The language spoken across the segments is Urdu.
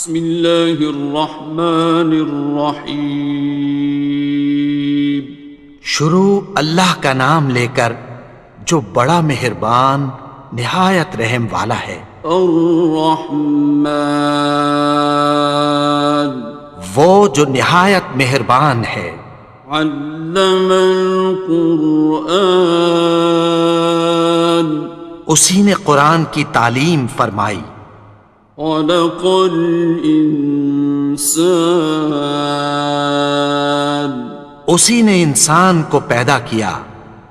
بسم اللہ الرحمن الرحیم۔ شروع اللہ کا نام لے کر جو بڑا مہربان نہایت رحم والا ہے۔ الرحمن، وہ جو نہایت مہربان ہے۔ علم القرآن، اسی نے قرآن کی تعلیم فرمائی۔ خلق الانسان، اسی نے انسان کو پیدا کیا۔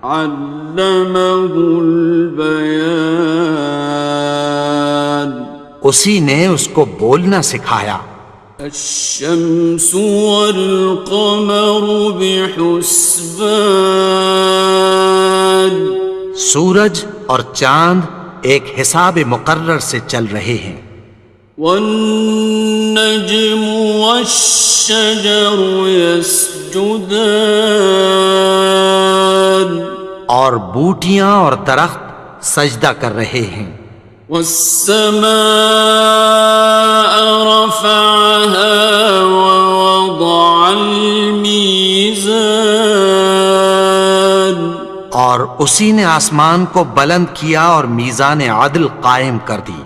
علمہ البیان، اسی نے اس کو بولنا سکھایا۔ الشمس والقمر بحسبان، سورج اور چاند ایک حساب مقرر سے چل رہے ہیں۔ والنجم والشجر يسجدان، اور بوٹیاں اور درخت سجدہ کر رہے ہیں۔ والسماء رفعها ووضع الميزان، اور اسی نے آسمان کو بلند کیا اور میزان عدل قائم کر دی۔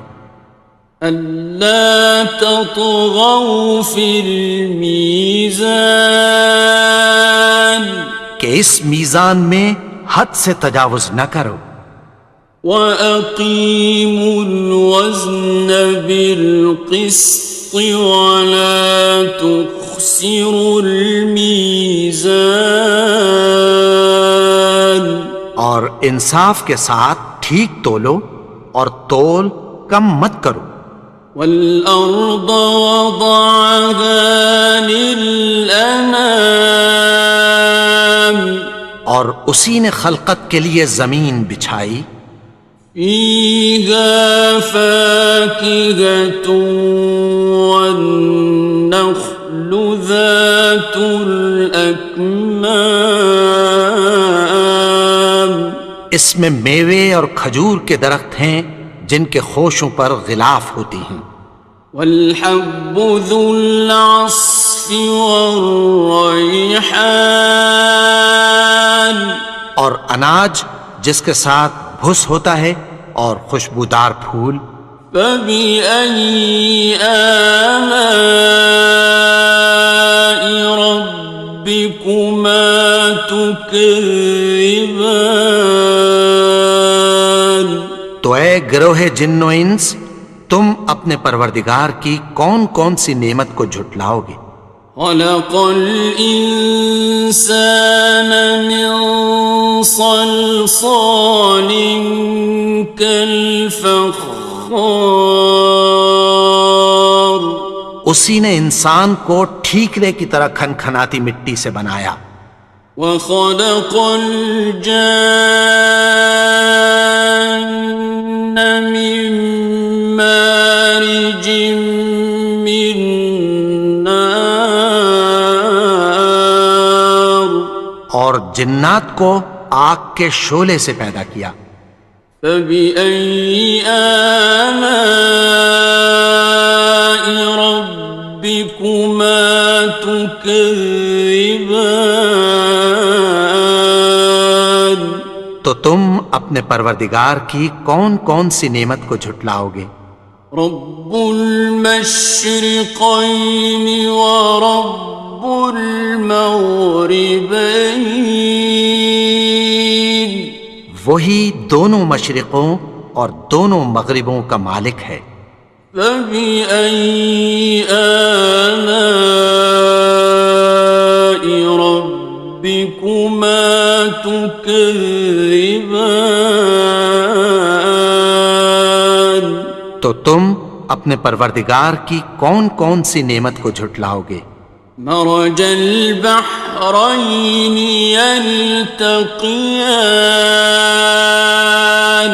ألا تطغوا في الميزان، کہ اس میزان میں حد سے تجاوز نہ کرو۔ وَأَقِيمُوا الْوَزْنَ بِالْقِسْطِ وَلَا تُخْسِرُوا الْمِيزَانَ، اور انصاف کے ساتھ ٹھیک تولو اور تول کم مت کرو۔ وَالْأَرْضَ وَضَعَهَا لِلْأَنَامِ، اور اسی نے خلقت کے لیے زمین بچھائی۔ فِيهَا فَاكِهَةٌ وَالنَّخْلُ ذَاتُ الْأَكْمَامِ، اس میں میوے اور کھجور کے درخت ہیں جن کے خوشوں پر غلاف ہوتی ہیں۔ وَالْحَبُّ ذُو الْعَصْفِ وَالرَّيْحَانِ، اور اناج جس کے ساتھ بھس ہوتا ہے اور خوشبودار پھول۔ فَبِأَيِّ آلَاءِ رَبِّكُمَا تُكَذِّبَانِ، تو اے گروہ جن و انس، تم اپنے پروردگار کی کون کون سی نعمت کو جھٹلاؤ گے؟ خَلَقَ الْإِنسَانَ مِنْ صَلْصَالٍ كَالْفَخَّارِ، اسی نے انسان کو ٹھیکرے کی طرح کھنکھناتی مٹی سے بنایا۔ وَخَلَقَ الْجَانَّ مِن مَّارِجٍ مِّن نَّارٍ، اور جنات کو آگ کے شعلے سے پیدا کیا۔ فَبِأَيِّ آلَاءِ رَبِّكُمَا تُكَذِّبَانِ، تو تم اپنے پروردگار کی کون کون سی نعمت کو جھٹلاؤ گے؟ رب المشرقین ورب المغربین، وہی دونوں مشرقوں اور دونوں مغربوں کا مالک ہے۔ فَبِأَيِّ آلَاءِ رَبِّكُمَا تُكَذِّبَانِ، تو تم اپنے پروردگار کی کون کون سی نعمت کو جھٹلاؤ گے؟ مرج البحرین یلتقیان،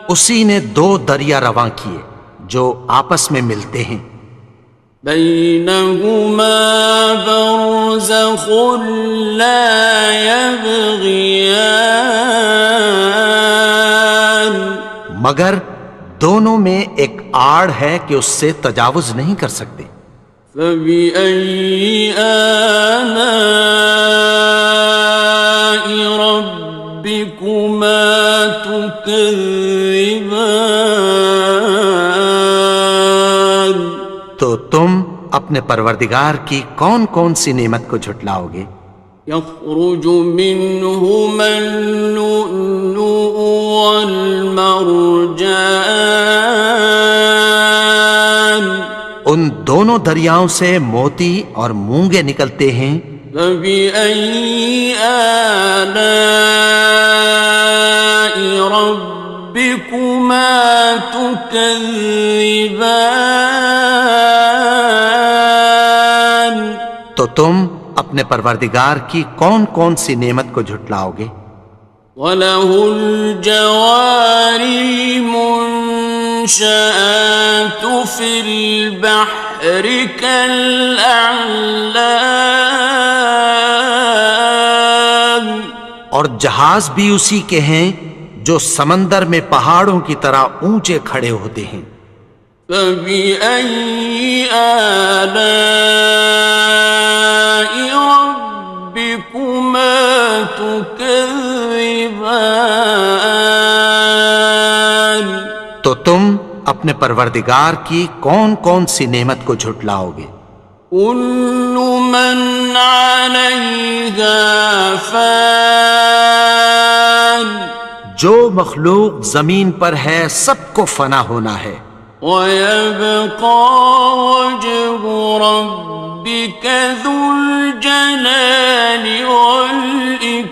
اسی نے دو دریا رواں کیے جو آپس میں ملتے ہیں۔ بینہما برزخ لا یبغیان، مگر دونوں میں ایک آڑ ہے کہ اس سے تجاوز نہیں کر سکتے۔ فبأي آلاء ربكما تكذبان؟ تو تم اپنے پروردگار کی کون کون سی نعمت کو جھٹلاؤ گے؟ يخرج منهما اللؤلؤ والمرجان، ان دونوں دریاؤں سے موتی اور مونگے نکلتے ہیں۔ فبأي آلاء ربكما تكذبان؟ تو تم اپنے پروردگار کی کون کون سی نعمت کو جھٹلاؤ گے؟ وَلَهُ الْجَوَارِ الْمُنشَآتُ فِي الْبَحْرِ كَالْأَعْلَامِ، اور جہاز بھی اسی کے ہیں جو سمندر میں پہاڑوں کی طرح اونچے کھڑے ہوتے ہیں۔ فَبِأَيِّ آلَاءِ رَبِّكُمَا تُكَذِّبَانِ؟ تو تم اپنے پروردگار کی کون کون سی نعمت کو جھٹلاؤ گے؟ كُلُّ مَنْ عَلَيْهَا فَانٍ، جو مخلوق زمین پر ہے سب کو فنا ہونا ہے۔ وَيَبْقَى وَجْهُ رَبِّكَ ذُو الْجَلَالِ وَالْإِكْرَامِ،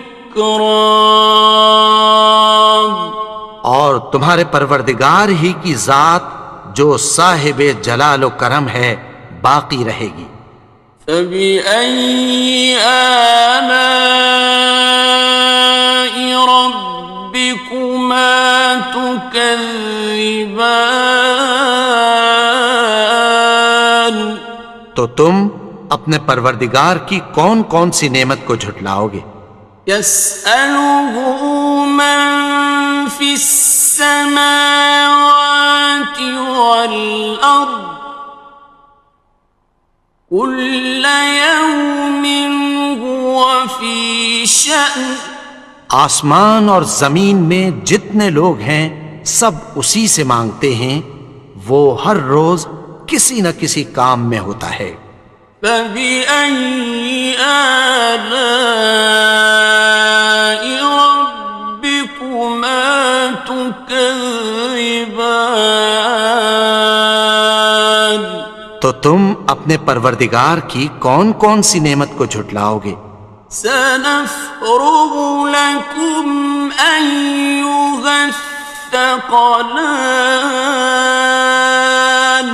اور تمہارے پروردگار ہی کی ذات جو صاحب جلال و کرم ہے باقی رہے گی۔ فَبِأَيِّ آلَاءِ رَبِّكُمَا تُكَذِّبَانِ؟ تو تم اپنے پروردگار کی کون کون سی نعمت کو جھٹلاؤ گے؟ يَسْأَلُهُ مَن فِي السَّمَاوَاتِ وَالْأَرْضِ كُلَّ يَوْمٍ هُوَ فِي شَأْنٍ، آسمان اور زمین میں جتنے لوگ ہیں سب اسی سے مانگتے ہیں، وہ ہر روز کسی نہ کسی کام میں ہوتا ہے۔ فَبِأَيِّ آلَاءِ رَبِّكُمَا تُكَذِّبَانِ؟ تو تم اپنے پروردگار کی کون کون سی نعمت کو جھٹلاؤ گے؟ سَنَفْرُغُ لَكُمْ أَيُّهَ الثَّقَلَانِ،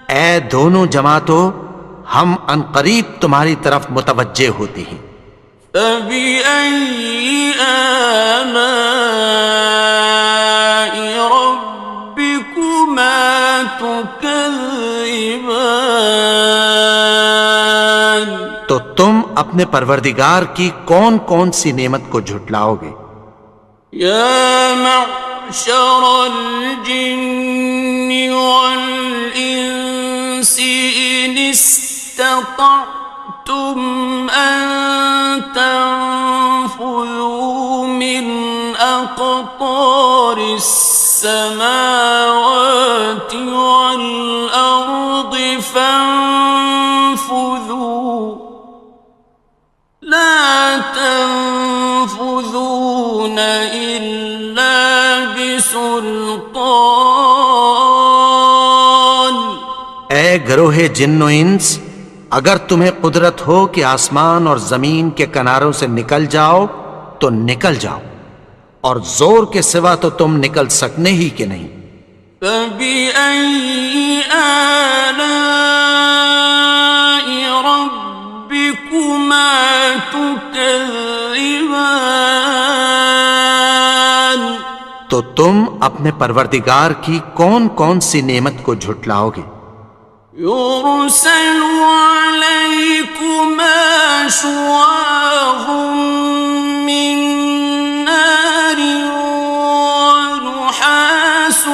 اے دونوں جماعتوں، ہم عنقریب تمہاری طرف متوجہ ہوتے ہیں۔ فَبِأَيِّ آلَاءِ رَبِّكُمَا تُكَذِّبَانِ؟ تو تم اپنے پروردگار کی کون کون سی نعمت کو جھٹلاؤ گے؟ يَا مَعْشَرَ الْجِنِّ وَالْإِنسِ إِنِ اسْتَطَعْتُمْ أَن تَنفُذُوا مِنْ أَقْطَارِ السَّمَاوَاتِ وَالْأَرْضِ فَانفُذُوا لَا تَنفُذُونَ إِلَّا بِسُلْطَانٍ۔ اے گروہ جن و انس، اگر تمہیں قدرت ہو کہ آسمان اور زمین کے کناروں سے نکل جاؤ تو نکل جاؤ، اور زور کے سوا تو تم نکل سکنے ہی کہ نہیں۔ فَبِأَيِّ آلَاءِ رَبِّكُمَا تُكَذِّبَانِ؟ تو تم اپنے پروردگار کی کون کون سی نعمت کو جھٹلاؤ گے؟ يُرْسَلُ عَلَيْكُمَا شُوَاظٌ مِّن نَّارٍ وَنُحَاسٌ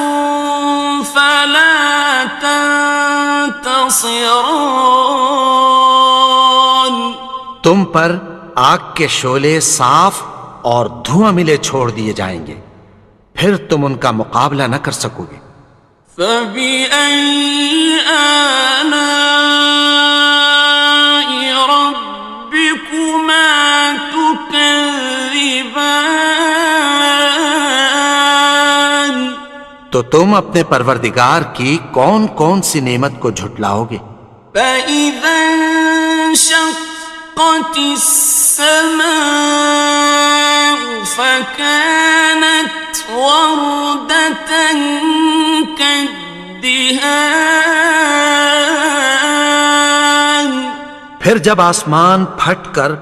خاصران. تم پر آگ کے شعلے صاف اور دھواں ملے چھوڑ دیے جائیں گے، پھر تم ان کا مقابلہ نہ کر سکو گے۔ فَبِأَيِّ آلَاءِ رَبِّكُمَا تُكَذِّبَانِ. تو تم اپنے پروردگار کی کون کون سی نعمت کو جھٹلاؤ گے؟ فَإِذَا انشَقَّتِ السَّمَاءُ فَكَانَتْ وَرْدَةً كَالدِّهَانِ. پھر جب آسمان پھٹ کر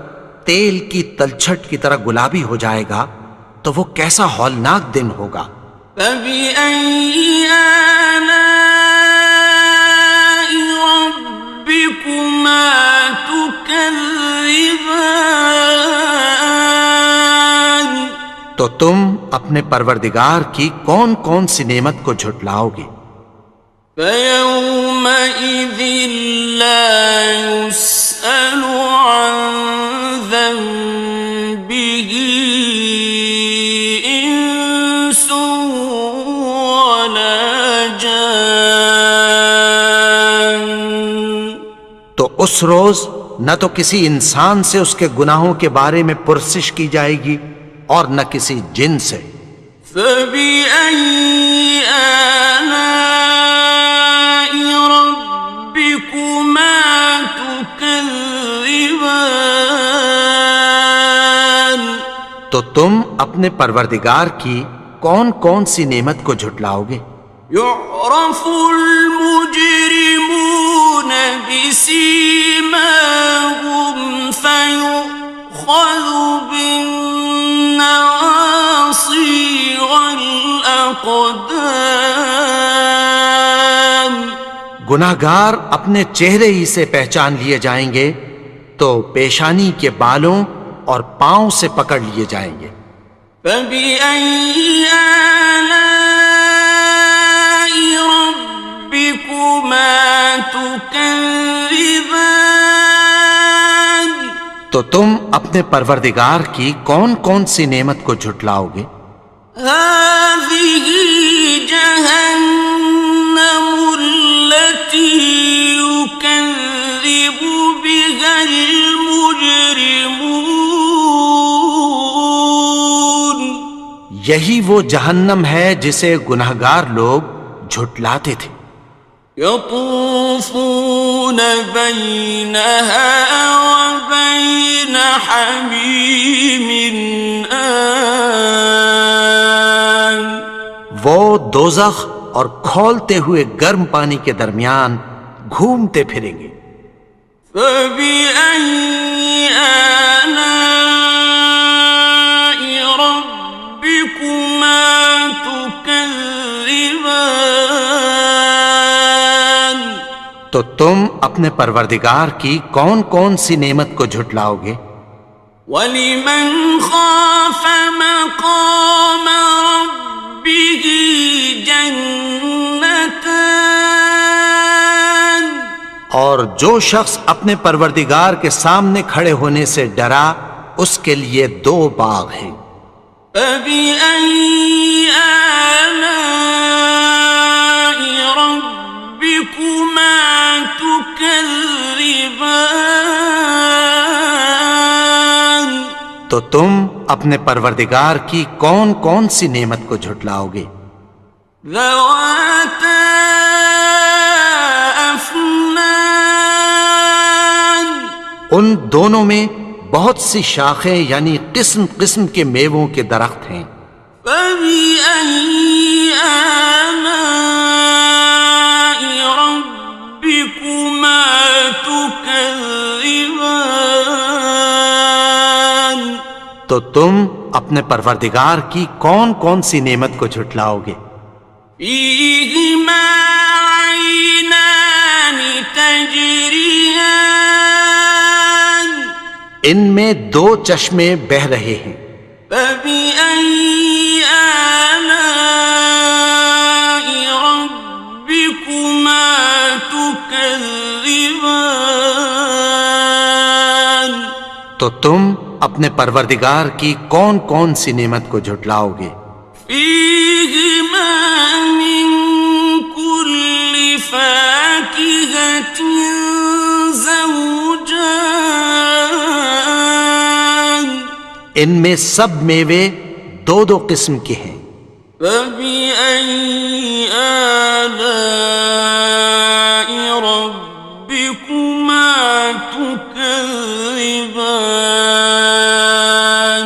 تیل کی تلچھٹ کی طرح گلابی ہو جائے گا تو وہ کیسا ہولناک دن ہوگا۔ فَبِأَيِّ آلَاءِ رَبِّكُمَا تُكَذِّبَانِ. تو تم اپنے پروردگار کی کون کون سی نعمت کو جھٹلاؤ گے؟ فَيَوْمَئِذٍ لَا يُسْأَلُ عَنْ ذَنبِهِ إِنسٌ وَلَا جَانٌ. تو اس روز نہ تو کسی انسان سے اس کے گناہوں کے بارے میں پرسش کی جائے گی اور نہ کسی جن سے۔ فَبِأَيِّ آلَاءِ رَبِّكُمَا تُكَذِّبَانِ. تو تم اپنے پروردگار کی کون کون سی نعمت کو جھٹلاؤ گے؟ يُعْرَفُ الْمُجْرِمُونَ بِسِيمَاهُمْ فَيُؤْخَذُ بِالنَّوَاصِي وَالْأَقْدَامِ. گناہگار اپنے چہرے ہی سے پہچان لیے جائیں گے تو پیشانی کے بالوں اور پاؤں سے پکڑ لیے جائیں گے۔ فَبِأَيِّ آلَاءِ رَبِّكُمَا تُكَذِّبَانِ. تو تم اپنے پروردگار کی کون کون سی نعمت کو جھٹلاؤ گے؟ هَٰذِهِ جَهَنَّمُ الَّتِي يُكَذِّبُ بِهَا الْمُجْرِمُونَ. یہی وہ جہنم ہے جسے گناہگار لوگ جھٹلاتے تھے۔ يَطُوفُونَ بَيْنَهَا وَبَيْنَ حَمِيمٍ آنٍ. وہ دوزخ اور کھولتے ہوئے گرم پانی کے درمیان گھومتے پھریں گے۔ فَبِأَيِّ آلَاءِ رَبِّكُمَا تُكَذِّبَانِ. تو تم اپنے پروردگار کی کون کون سی نعمت کو جھٹلاؤ گے؟ وَلِمَنْ خَافَ مَقَامَ رَبِّهِ جَنَّتَانِ. اور جو شخص اپنے پروردگار کے سامنے کھڑے ہونے سے ڈرا اس کے لیے دو باغ ہیں۔ فَبِأَيِّ آلَاءِ رَبِّكُمَا تُكَذِّبَانِ. تو تم اپنے پروردگار کی کون کون سی نعمت کو جھٹلاؤ گے؟ ذَوَاتَا أَفْنَانٍ. ان دونوں میں بہت سی شاخیں یعنی قسم قسم کے میووں کے درخت ہیں۔ فَبِأَيِّ آلَاءِ رَبِّكُمَا تُكَذِّبَانِ. تو تم اپنے پروردگار کی کون کون سی نعمت کو جھٹلاؤ گے؟ فِيهِمَا عَيْنَانِ تَجْرِيَانِ. ان میں دو چشمے بہہ رہے ہیں۔ فَبِأَيِّ آلَاءِ رَبِّكُمَا تُكَذِّبَانِ. تكذبان تو تم اپنے پروردگار کی کون کون سی نعمت کو جھٹلاؤ گے؟ فيهما من كل فاكهة زوجان ان میں سب میوے دو دو قسم کے ہیں۔ فبأي آلاء ربكما تكذبان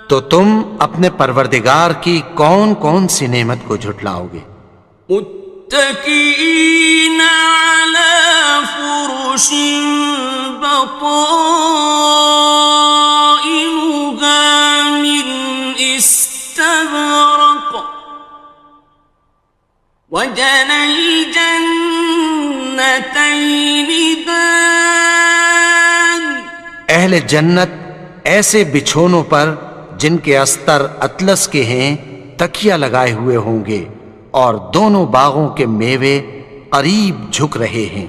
تو تم اپنے پروردگار کی کون کون سی نعمت کو جھٹلاؤ گے؟ متكئين على فرش بطائنها من استبرق وجنى الجنتين دان اہل جنت ایسے بچھونوں پر جن کے استر اطلس کے ہیں تکیہ لگائے ہوئے ہوں گے، اور دونوں باغوں کے میوے قریب جھک رہے ہیں۔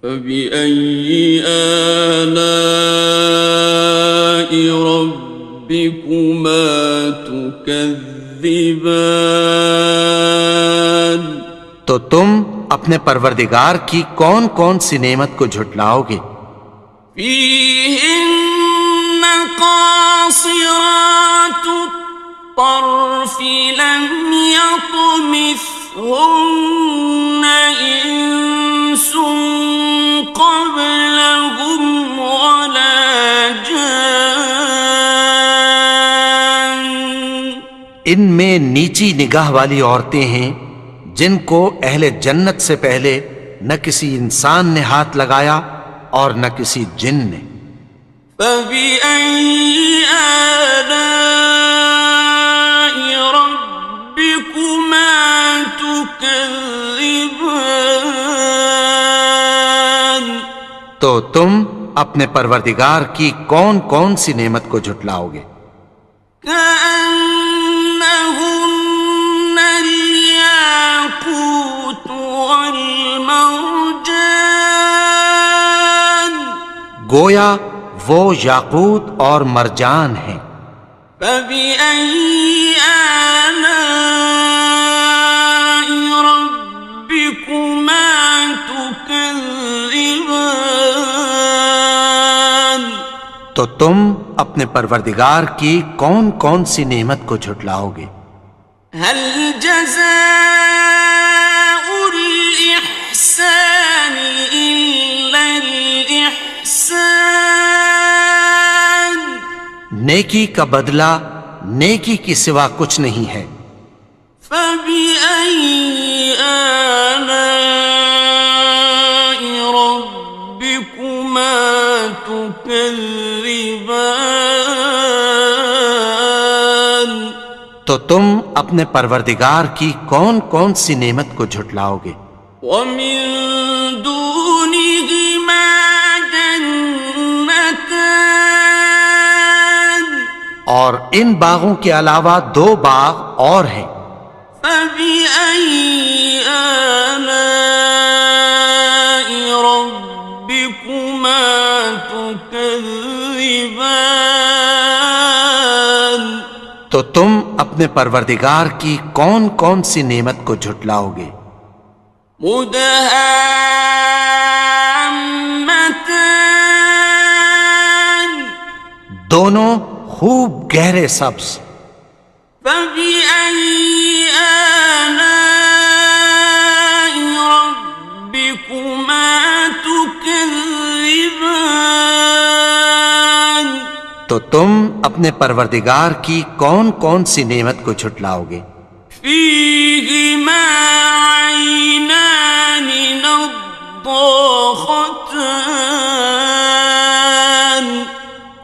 فبأي آلاء ربكما تكذبان تو تم اپنے پروردگار کی کون کون سی نعمت کو جھٹلاؤ گے؟ فيهن قاصرات الطرف لم يطمثهن إنس قبلهم ولا جان ان میں نیچی نگاہ والی عورتیں ہیں جن کو اہل جنت سے پہلے نہ کسی انسان نے ہاتھ لگایا اور نہ کسی جن نے۔ فبأي آلاء ربكما تكذبان تو تم اپنے پروردگار کی کون کون سی نعمت کو جھٹلاؤ گے؟ كأنهن الياقوت والمرجان گویا وہ یاقوت اور مرجان ہیں۔ فبأي آلاء ربكما تكذبان تو تم اپنے پروردگار کی کون کون سی نعمت کو جھٹلاؤ گے؟ هل جزاء الإحسان إلا الإحسان نیکی کا بدلہ نیکی کی سوا کچھ نہیں ہے۔ فبأي آلاء ربكما تكذبان تو تم اپنے پروردگار کی کون کون سی نعمت کو جھٹلاؤ گے؟ ومن دونهما جنتان اور ان باغوں کے علاوہ دو باغ اور ہیں۔ فبأي آلاء ربكما تكذبان تو تم اپنے پروردگار کی کون کون سی نعمت کو جھٹلاؤ گے؟ مدهامتان دونوں خوب گہرے سبز۔ فبأي آلاء ربكما تكذبان تو تم اپنے پروردگار کی کون کون سی نعمت کو جھٹلاؤ گے؟ فيهما عينان نضاختان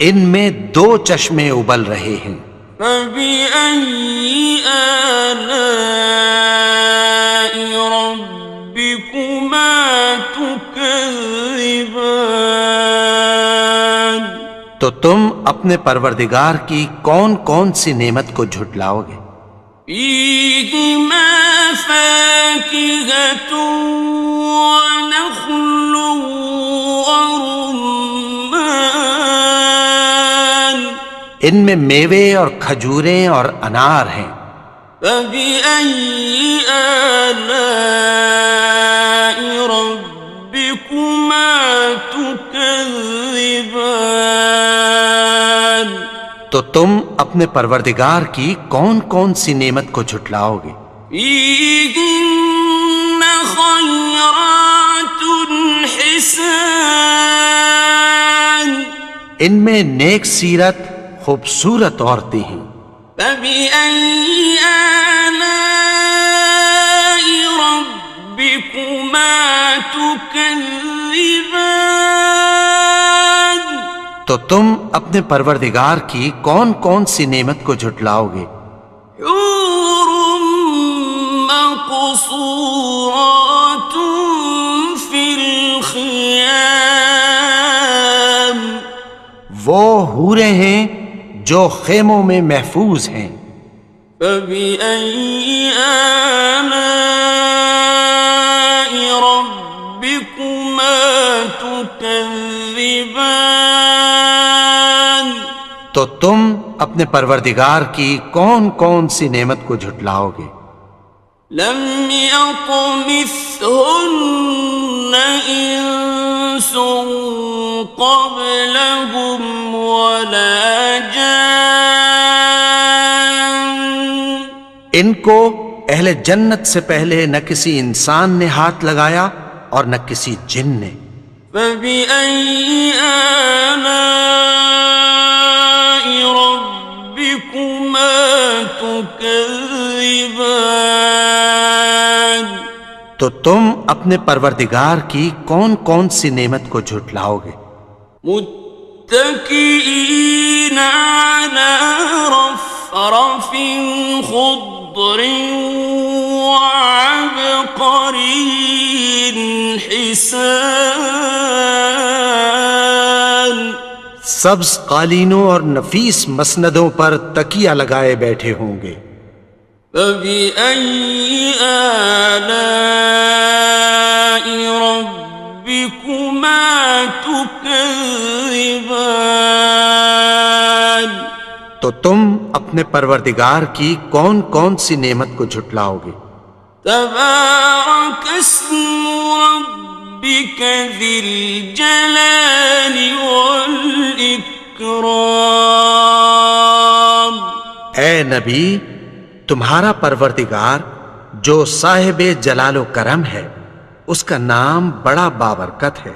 ان میں دو چشمے ابل رہے ہیں۔ فبأي آلاء ربكما تكذبان تو تم اپنے پروردگار کی کون کون سی نعمت کو جھٹلاؤ گے؟ فيهما فاكهة ونخل ورمان ان میں میوے اور کھجوریں اور انار ہیں. فبأي آلاء ربكما تكذبان تو تم اپنے پروردگار کی کون کون سی نعمت کو جھٹلاؤ گے؟ فيهن خيرات حسان ان میں نیک سیرت خوبصورت عورتیں ہیں. فبأي آلاء ربكما تكذبان تو تم اپنے پروردگار کی کون کون سی نعمت کو جھٹلاؤ گے؟ حور مقصورات في الخيام وہ حوریں ہیں جو خیموں میں محفوظ ہیں. فبأي آلاء ربكما تكذبان تو تم اپنے پروردگار کی کون کون سی نعمت کو جھٹلاؤ گے؟ لم يطمثهن إنس قبلهم ولا جان ان کو اہل جنت سے پہلے نہ کسی انسان نے ہاتھ لگایا اور نہ کسی جن نے. فبأي آلاء ربكما تكذبان تو تم اپنے پروردگار کی کون کون سی نعمت کو جھٹلاؤ گے؟ متكئين على رفرف خضر وعبقري حسان سبز قالینوں اور نفیس مسندوں پر تکیہ لگائے بیٹھے ہوں گے. فبأي آلاء ربكما تكذبان تو تم اپنے پروردگار کی کون کون سی نعمت کو جھٹلاؤ گے؟ تبارك اسم ربك ذي الجلال والإكرام اے نبی، تمہارا پروردگار جو صاحب جلال و کرم ہے، اس کا نام بڑا بابرکت ہے.